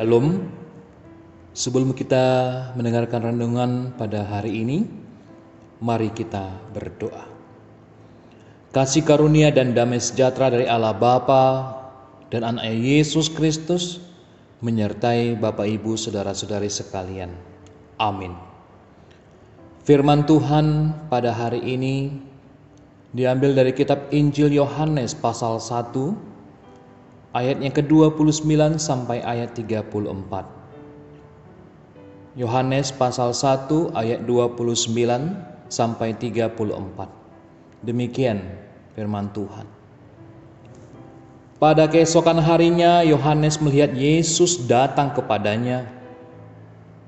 Shalom. Sebelum kita mendengarkan renungan pada hari ini, mari kita berdoa. Kasih karunia dan damai sejahtera dari Allah Bapa dan Anak Yesus Kristus menyertai Bapak Ibu saudara-saudari sekalian. Amin. Firman Tuhan pada hari ini diambil dari kitab Injil Yohanes pasal 1 ayat yang ke-29 sampai ayat 34. Yohanes pasal 1 ayat 29 sampai 34. Demikian firman Tuhan. Pada keesokan harinya Yohanes melihat Yesus datang kepadanya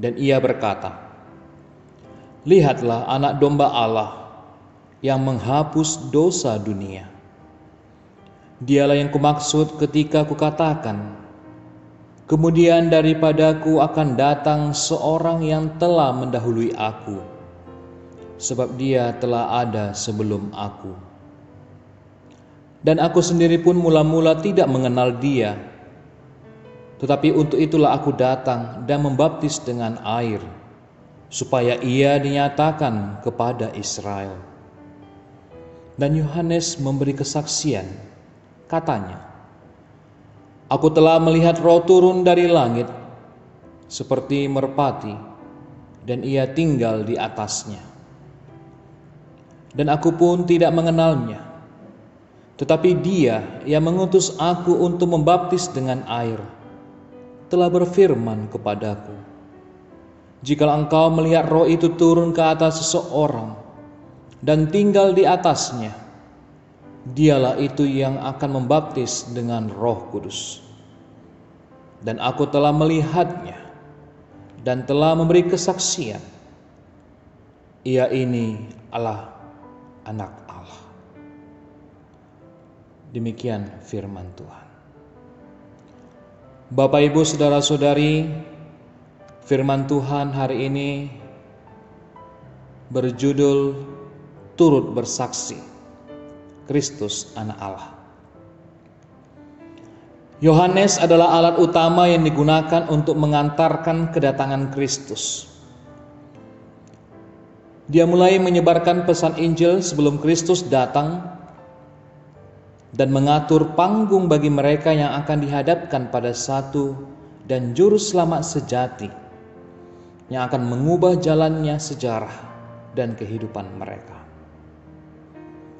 dan ia berkata, "Lihatlah anak domba Allah yang menghapus dosa dunia. Dialah yang kumaksud ketika kukatakan, kemudian daripadaku akan datang seorang yang telah mendahului aku, sebab dia telah ada sebelum aku. Dan aku sendiri pun mula-mula tidak mengenal dia, tetapi untuk itulah aku datang dan membaptis dengan air, supaya ia dinyatakan kepada Israel." Dan Yohanes memberi kesaksian, katanya, "Aku telah melihat Roh turun dari langit seperti merpati, dan ia tinggal di atasnya. Dan aku pun tidak mengenalnya, tetapi dia yang mengutus aku untuk membaptis dengan air telah berfirman kepadaku, jikalau engkau melihat Roh itu turun ke atas seseorang dan tinggal di atasnya, dialah itu yang akan membaptis dengan Roh Kudus. Dan aku telah melihatnya dan telah memberi kesaksian, ia ini adalah Anak Allah." Demikian firman Tuhan. Bapak Ibu saudara-saudari, firman Tuhan hari ini berjudul turut bersaksi, Kristus Anak Allah. Yohanes adalah alat utama yang digunakan untuk mengantarkan kedatangan Kristus. Dia mulai menyebarkan pesan Injil sebelum Kristus datang dan mengatur panggung bagi mereka yang akan dihadapkan pada satu dan juru selamat sejati yang akan mengubah jalannya sejarah dan kehidupan mereka.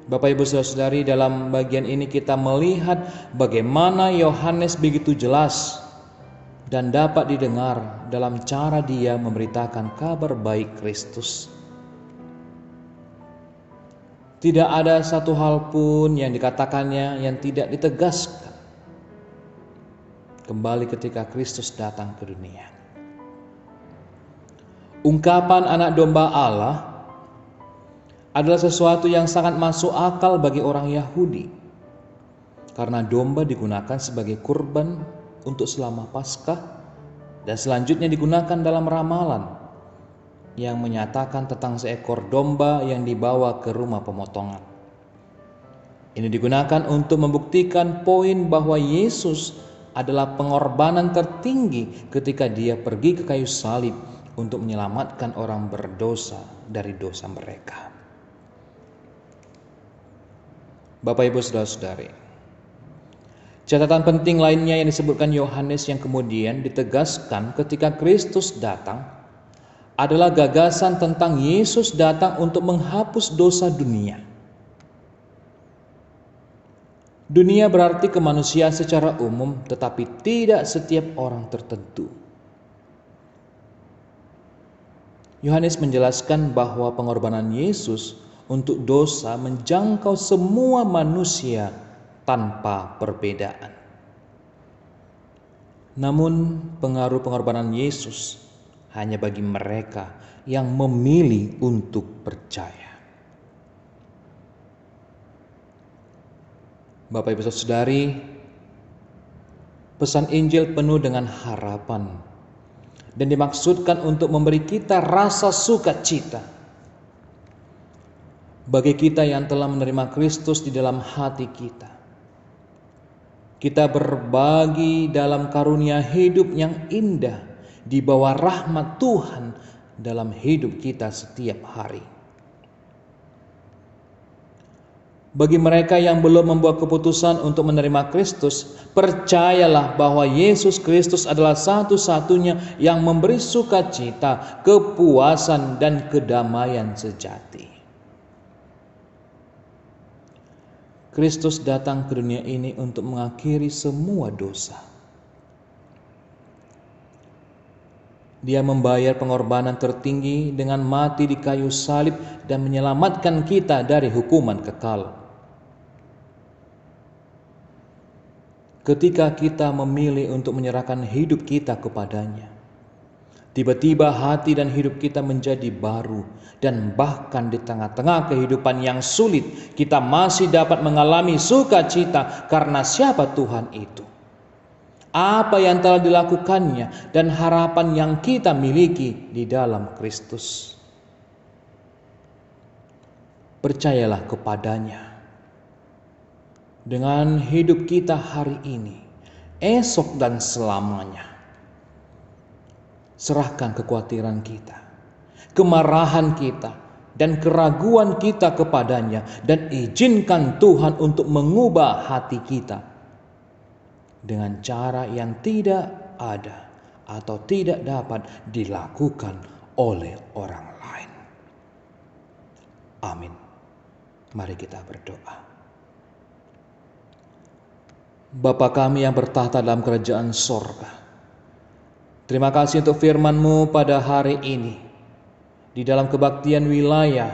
Bapak Ibu saudara-saudari, dalam bagian ini kita melihat bagaimana Yohanes begitu jelas dan dapat didengar dalam cara dia memberitakan kabar baik Kristus. Tidak ada satu hal pun yang dikatakannya yang tidak ditegaskan kembali ketika Kristus datang ke dunia. Ungkapan anak domba Allah adalah sesuatu yang sangat masuk akal bagi orang Yahudi, karena domba digunakan sebagai kurban untuk selama Paskah dan selanjutnya digunakan dalam ramalan yang menyatakan tentang seekor domba yang dibawa ke rumah pemotongan. Ini digunakan untuk membuktikan poin bahwa Yesus adalah pengorbanan tertinggi ketika dia pergi ke kayu salib untuk menyelamatkan orang berdosa dari dosa mereka. Bapak Ibu saudara-saudari, catatan penting lainnya yang disebutkan Yohanes yang kemudian ditegaskan ketika Kristus datang adalah gagasan tentang Yesus datang untuk menghapus dosa dunia. Dunia berarti kemanusiaan secara umum, tetapi tidak setiap orang tertentu. Yohanes menjelaskan bahwa pengorbanan Yesus untuk dosa menjangkau semua manusia tanpa perbedaan. Namun pengaruh pengorbanan Yesus hanya bagi mereka yang memilih untuk percaya. Bapak Ibu saudari, pesan Injil penuh dengan harapan dan dimaksudkan untuk memberi kita rasa sukacita bagi kita yang telah menerima Kristus di dalam hati kita. Kita berbagi dalam karunia hidup yang indah di bawah rahmat Tuhan dalam hidup kita setiap hari. Bagi mereka yang belum membuat keputusan untuk menerima Kristus, percayalah bahwa Yesus Kristus adalah satu-satunya yang memberi sukacita, kepuasan, dan kedamaian sejati. Kristus datang ke dunia ini untuk mengakhiri semua dosa. Dia membayar pengorbanan tertinggi dengan mati di kayu salib dan menyelamatkan kita dari hukuman kekal. Ketika kita memilih untuk menyerahkan hidup kita kepadanya, tiba-tiba hati dan hidup kita menjadi baru, dan bahkan di tengah-tengah kehidupan yang sulit, kita masih dapat mengalami sukacita karena siapa Tuhan itu, apa yang telah dilakukannya, dan harapan yang kita miliki di dalam Kristus. Percayalah kepadanya. Dengan hidup kita hari ini, esok dan selamanya. Serahkan kekhawatiran kita, kemarahan kita, dan keraguan kita kepadanya, dan izinkan Tuhan untuk mengubah hati kita dengan cara yang tidak ada atau tidak dapat dilakukan oleh orang lain. Amin. Mari kita berdoa. Bapa kami yang bertahta dalam kerajaan sorga, terima kasih untuk firman-Mu pada hari ini, di dalam kebaktian wilayah,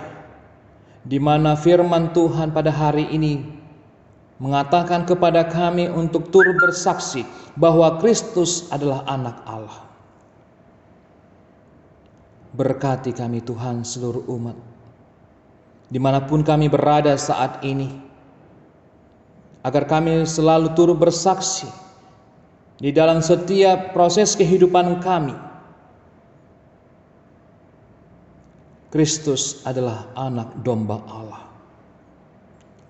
di mana firman Tuhan pada hari ini mengatakan kepada kami untuk turut bersaksi bahwa Kristus adalah anak Allah. Berkati kami Tuhan seluruh umat, dimanapun kami berada saat ini, agar kami selalu turut bersaksi di dalam setiap proses kehidupan kami. Kristus adalah anak domba Allah.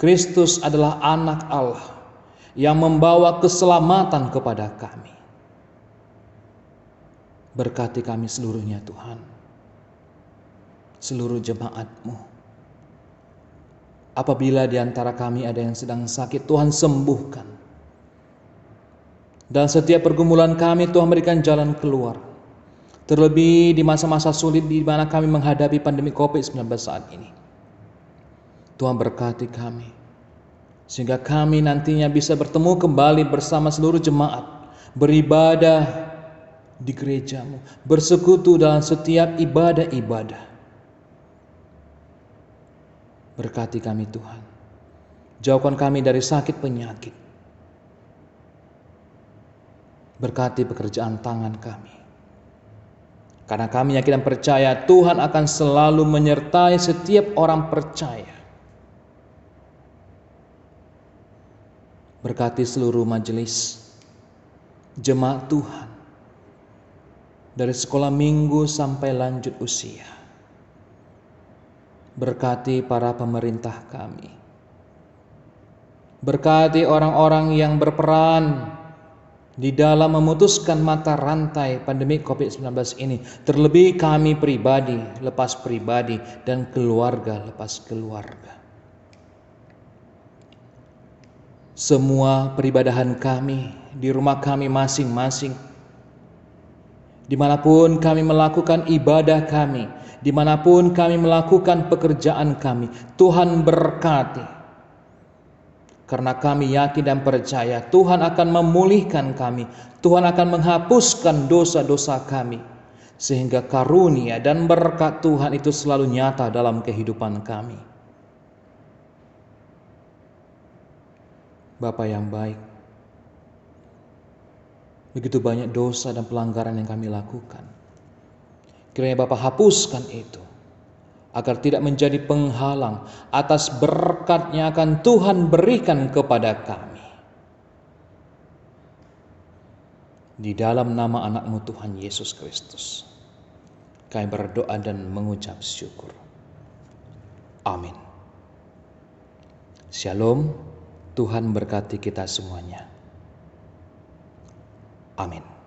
Kristus adalah anak Allah yang membawa keselamatan kepada kami. Berkati kami seluruhnya Tuhan, seluruh jemaat-Mu. Apabila di antara kami ada yang sedang sakit, Tuhan sembuhkan. Dan setiap pergumulan kami, Tuhan berikan jalan keluar. Terlebih di masa-masa sulit di mana kami menghadapi pandemi COVID-19 saat ini. Tuhan berkati kami, sehingga kami nantinya bisa bertemu kembali bersama seluruh jemaat, beribadah di gereja-Mu, bersekutu dalam setiap ibadah-ibadah. Berkati kami Tuhan, jauhkan kami dari sakit penyakit. Berkati pekerjaan tangan kami, karena kami yakin dan percaya Tuhan akan selalu menyertai setiap orang percaya. Berkati seluruh majelis jemaat Tuhan, dari sekolah minggu sampai lanjut usia. Berkati para pemerintah kami. Berkati orang-orang yang berperan di dalam memutuskan mata rantai pandemi COVID-19 ini. Terlebih kami pribadi lepas pribadi, dan keluarga lepas keluarga. Semua peribadahan kami di rumah kami masing-masing, dimanapun kami melakukan ibadah kami, dimanapun kami melakukan pekerjaan kami, Tuhan berkati. Karena kami yakin dan percaya Tuhan akan memulihkan kami, Tuhan akan menghapuskan dosa-dosa kami, sehingga karunia dan berkat Tuhan itu selalu nyata dalam kehidupan kami. Bapa yang baik, begitu banyak dosa dan pelanggaran yang kami lakukan. Kiranya Bapa hapuskan itu, agar tidak menjadi penghalang atas berkat yang akan Tuhan berikan kepada kami. Di dalam nama anak-Mu Tuhan Yesus Kristus, kami berdoa dan mengucap syukur. Amin. Shalom, Tuhan berkati kita semuanya. Amin.